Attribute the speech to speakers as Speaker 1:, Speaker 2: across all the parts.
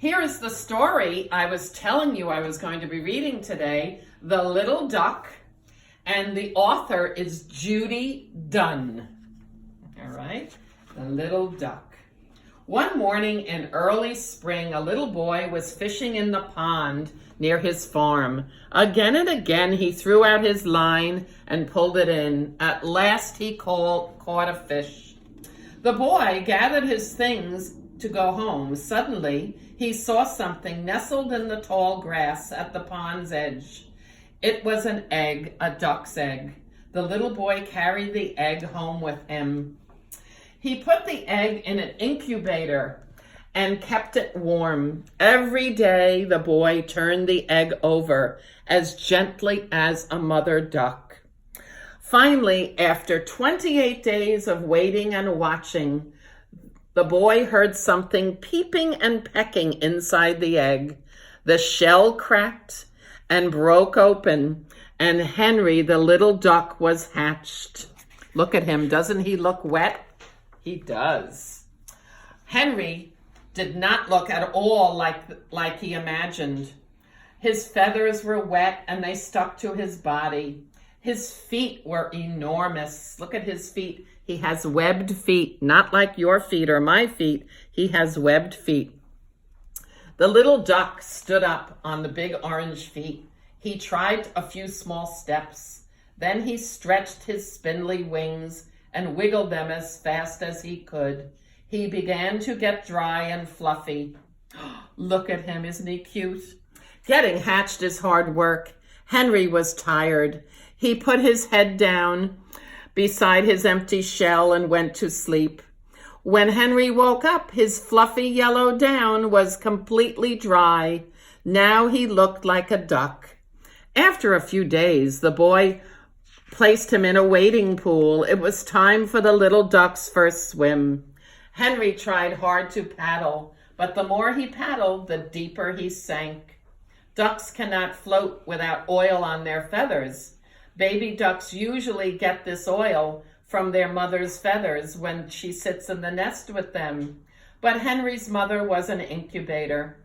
Speaker 1: Here is the story I was telling you I was going to be reading today, The Little Duck, and the author is Judy Dunn. All right, The Little Duck. One morning in early spring, a little boy was fishing in the pond near his farm. Again and again, he threw out his line and pulled it in. At last, he caught a fish. The boy gathered his things to go home. Suddenly, he saw something nestled in the tall grass at the pond's edge. It was an egg, a duck's egg. The little boy carried the egg home with him. He put the egg in an incubator and kept it warm. Every day, the boy turned the egg over as gently as a mother duck. Finally, after 28 days of waiting and watching, the boy heard something peeping and pecking inside the egg. The shell cracked and broke open, and Henry, the little duck, was hatched. Look at him. Doesn't he look wet? He does. Henry did not look at all like he imagined. His feathers were wet and they stuck to his body. His feet were enormous. Look at his feet. He has webbed feet, not like your feet or my feet. He has webbed feet. The little duck stood up on the big orange feet. He tried a few small steps. Then he stretched his spindly wings and wiggled them as fast as he could. He began to get dry and fluffy. Look at him, isn't he cute? Getting hatched is hard work. Henry was tired. He put his head down beside his empty shell and went to sleep. When Henry woke up, his fluffy yellow down was completely dry. Now he looked like a duck. After a few days, the boy placed him in a wading pool. It was time for the little duck's first swim. Henry tried hard to paddle, but the more he paddled, the deeper he sank. Ducks cannot float without oil on their feathers. Baby ducks usually get this oil from their mother's feathers when she sits in the nest with them. But Henry's mother was an incubator.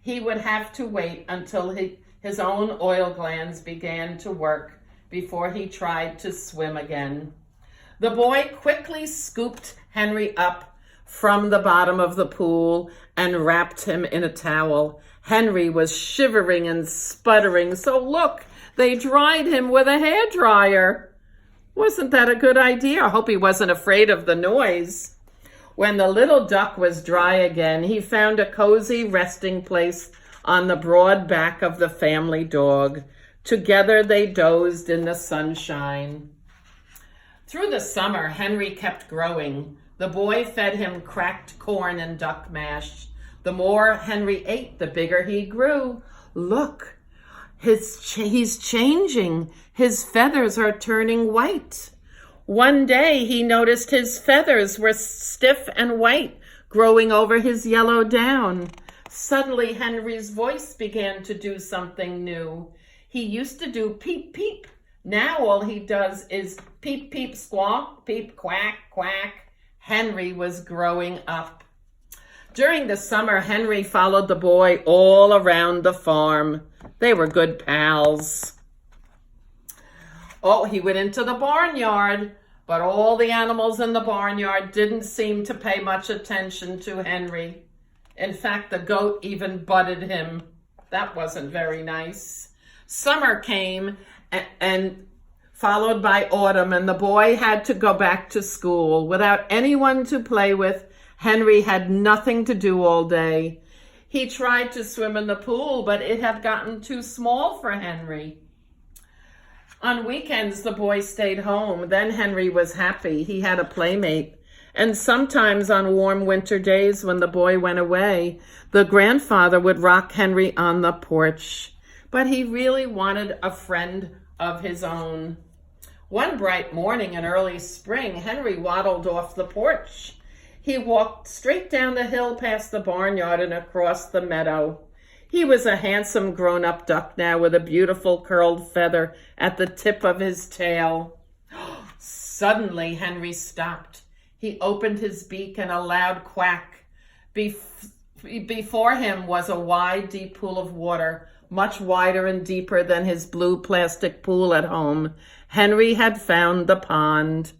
Speaker 1: He would have to wait until his own oil glands began to work before he tried to swim again. The boy quickly scooped Henry up from the bottom of the pool and wrapped him in a towel. Henry was shivering and sputtering, so look, they dried him with a hairdryer. Wasn't that a good idea? I hope he wasn't afraid of the noise. When the little duck was dry again, he found a cozy resting place on the broad back of the family dog. Together they dozed in the sunshine. Through the summer, Henry kept growing. The boy fed him cracked corn and duck mash. The more Henry ate, the bigger he grew. Look, he's changing. His feathers are turning white. One day he noticed his feathers were stiff and white, growing over his yellow down. Suddenly Henry's voice began to do something new. He used to do peep, peep. Now all he does is peep, peep, squawk, peep, quack, quack. Henry was growing up. During the summer, Henry followed the boy all around the farm. They were good pals. Oh, he went into the barnyard, but all the animals in the barnyard didn't seem to pay much attention to Henry. In fact, the goat even butted him. That wasn't very nice. Summer came and followed by autumn, and the boy had to go back to school. Without anyone to play with, Henry had nothing to do all day. He tried to swim in the pool, but it had gotten too small for Henry. On weekends, the boy stayed home. Then Henry was happy. He had a playmate. And sometimes on warm winter days when the boy went away, the grandfather would rock Henry on the porch. But he really wanted a friend of his own. One bright morning in early spring, Henry waddled off the porch. He walked straight down the hill past the barnyard and across the meadow. He was a handsome grown-up duck now with a beautiful curled feather at the tip of his tail. Suddenly, Henry stopped. He opened his beak and a loud quack. Before him was a wide, deep pool of water, much wider and deeper than his blue plastic pool at home. Henry had found the pond.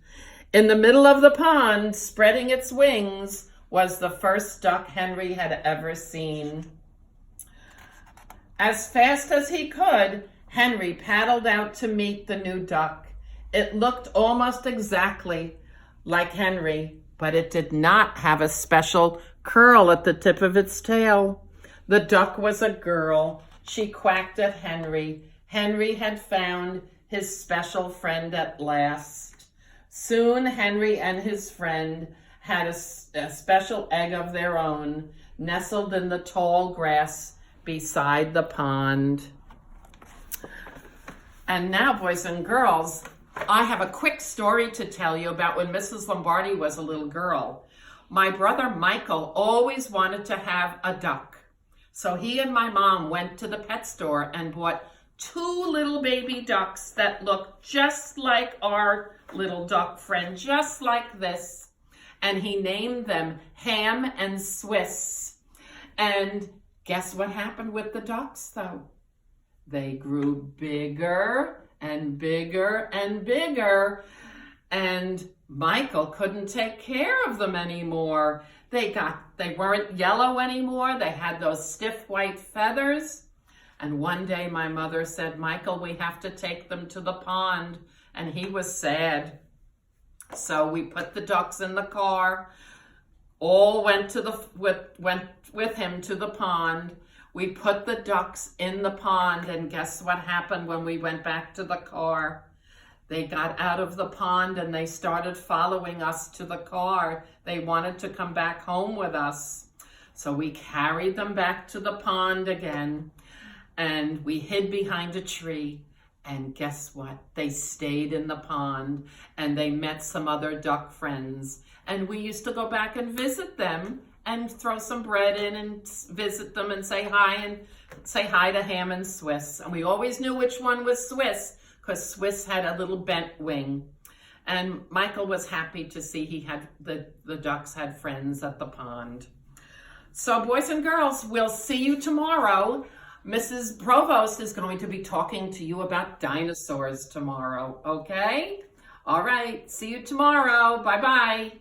Speaker 1: In the middle of the pond, spreading its wings, was the first duck Henry had ever seen. As fast as he could, Henry paddled out to meet the new duck. It looked almost exactly like Henry, but it did not have a special curl at the tip of its tail. The duck was a girl. She quacked at Henry. Henry had found his special friend at last. Soon Henry and his friend had a special egg of their own, nestled in the tall grass beside the pond. And now, boys and girls, I have a quick story to tell you about when Mrs. Lombardi was a little girl. My brother Michael always wanted to have a duck. So he and my mom went to the pet store and bought 2 little baby ducks that looked just like our little duck friend, just like this. And he named them Ham and Swiss. And guess what happened with the ducks, though? They grew bigger and bigger and bigger. And Michael couldn't take care of them anymore. They weren't yellow anymore. They had those stiff white feathers. And one day my mother said, "Michael, we have to take them to the pond." And he was sad. So we put the ducks in the car. All went with him to the pond. We put the ducks in the pond, and guess what happened when we went back to the car? They got out of the pond and they started following us to the car. They wanted to come back home with us. So we carried them back to the pond again, and we hid behind a tree. And guess what? They stayed in the pond, and they met some other duck friends. And we used to go back and visit them and throw some bread in and visit them and say hi to Ham and Swiss. And we always knew which one was Swiss, because Swiss had a little bent wing. And Michael was happy to see the ducks had friends at the pond. So boys and girls, we'll see you tomorrow. Mrs. Provost is going to be talking to you about dinosaurs tomorrow, okay? All right, see you tomorrow. Bye-bye.